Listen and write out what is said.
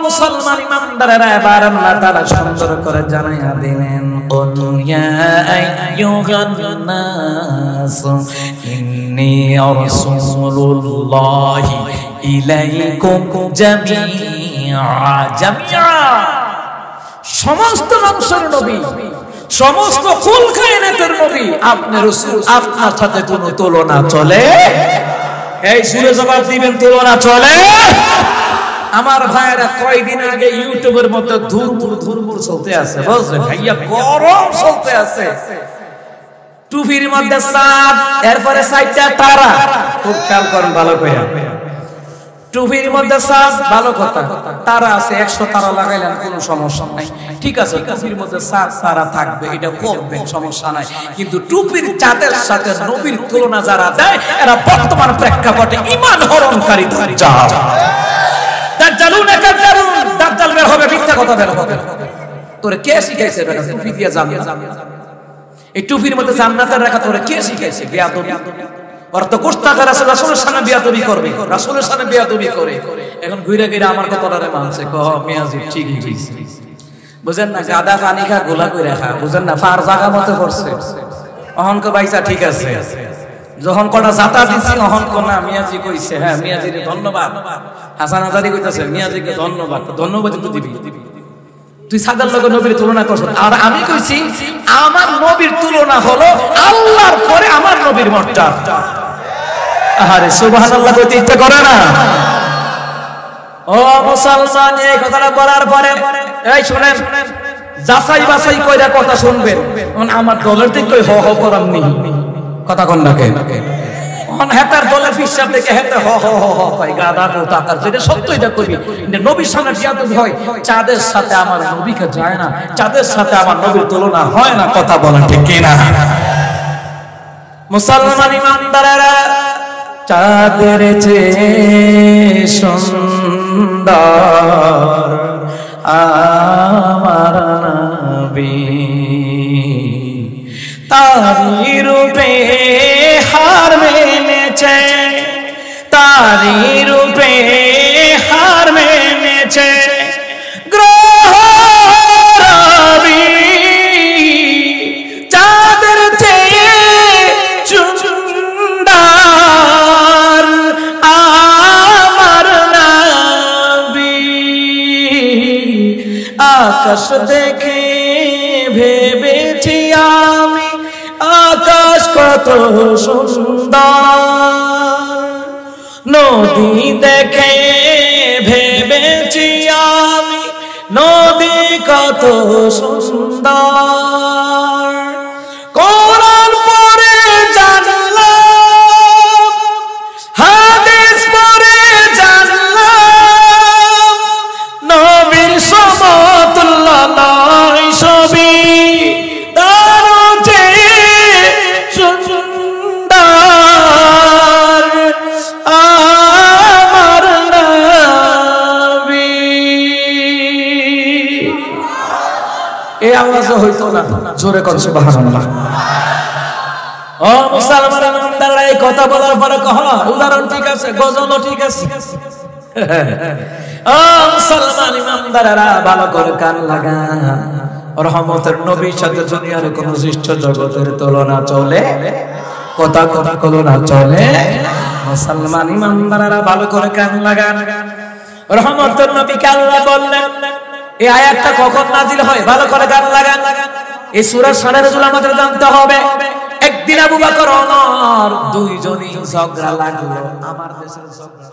মুসলমান ইমানদারেরা এবার আল্লাহ তাআলা সুন্দর করে জানাইয়া দিলেন ইয়া আইয়ুহান নাস ইন্নী রাসূলুল্লাহি ইলাইকুম জামিআ। সমস্ত মানুষের নবী, সমস্ত কুল কায়নাতের নবী আপনি রাসূল, আপনার সাথে কোনো তুলনা চলে? এই সুরে জবাব দিবেন, তুলনা চলে? আমার ভাইরা কয়েকদিন আগে ইউটিউবের মধ্যে ধুরমুর চলতে আছে, বুঝলেন ভাইয়া, গরম চলতে আছে। টুপির মধ্যে চাঁদ, এরপরে চারটা তারা, খুব খেয়াল করেন ভালো করে। টুপির মধ্যে চাঁদ, ভালো কথা, তারা আছে 100 তারা লাগাইলেন, কোনো সমস্যা নাই, ঠিক আছে। টুপির মধ্যে চাঁদ তারা থাকবে, এটা করবেন, সমস্যা নাই। কিন্তু টুপির চাঁদের সাথে নবীর তুলনা যারা দেয়, এরা বর্তমান প্রেক্ষাপটে ঈমান হরণকারী দাজ্জাল। দাজ্জালুনা কাজ্জাবুন, দাজ্জাল বের হবে, মিথ্যা কথা বের হবে। তোরে কে শিখাইছে বেটা টুপি দিয়ে জান্নাত? এই টুপির মধ্যে জান্নাতের রাখা তোরে কে শিখাইছে? বেয়াদবি। ওরা তো গোস্তাগার আছে, রাসূলের সামনে বেয়াদবি করবে, রাসূলের সামনে বেয়াদবি করে। এখন ঘুরে ঘুরে আমার কথাটারে মানছে, কহ মিয়াজি ঠিকই কইছে। বুঝেন না, গাদা পানি খা গোলা কইরা খা, বুঝেন না, ফার জায়গা মতো করছে। অহংক বাইসা ঠিক আছে, যখন কটা জাতা দিছি অহংক না, মিয়াজি কইছে, হ্যাঁ মিয়াজিরে ধন্যবাদ। হাসান আজারি কইতাছে মিয়াজিকে ধন্যবাদ, ধন্যবাদ তো দিবি। তুই সাদার লগে নবীর তুলনা করছ, আর আমি কইছি আমার নবীর তুলনা হলো আল্লাহর পরে আমার নবীর মর্যাদা। আরে সুবহানাল্লাহ কইতে ইচ্ছা করে না? ও মুসলমান, এই কথাটা বলার পরে এই শুনেন, যাচাই বাছাই কইরা কথা শুনবেন। আমার দলের দিক কই হ হ করাম নি, কথা কোন না কেন? অন হেতার দলের হিসাব দেখে হেতে হ হ হ হ কই, গাদা কোথা তার, যেটা সত্য এটা কইবি। নবীর সামনে জিয়াদত হয়, চাঁদের সাথে আমার নবীকে যায় না, চাঁদের সাথে আমার নবীর তুলনা হয় না, কথা বলেন ঠিক কি না? মুসলমান ইমানদারেরা, চাঁদের চেয়ে সুন্দর আমার নবী, তারি রূপে হার মেনেছে, তারি রূপে হার মেনেছে গ্রহ রবি, চাঁদের চেয়ে সুন্দর আমার নবী। আকাশ দেখে ভেবেছি আমি, আকাশ কত সুন্দর, নদী দেখে ভেবেছি আমি, নদী কত সুন্দর। কোরআন পড়ে জানলাম, হাদিস পড়ে জানলাম, নবীর সমতুল্য নয় ছবি, হইতো না, জোরে কোন সুবহানাল্লাহ। ও মুসলমান ইমানদাররা, এই কথা বলার পরে কহ উদাহরণ ঠিক আছে, গজলও ঠিক আছে। ও মুসলমান ইমানদাররা, ভালো করে কান লাগা, রহমতের নবীর সাথে দুনিয়ার কোন সৃষ্ট জগতের তুলনা চলে? কথা কথা তুলনা চলে? মুসলমান ইমানদাররা ভালো করে কান লাগান। রহমতের নবীকে আল্লাহ বললেন, এই আয়াতটা কখন নাজিল হয় ভালো করে গান লাগান। এই সূরার শানে নজুল আমাদের জানতে হবে। একদিন আবু বকর ওমর দুইজনই ঝগড়া লাগলো, আমার দেশের ঝগড়া।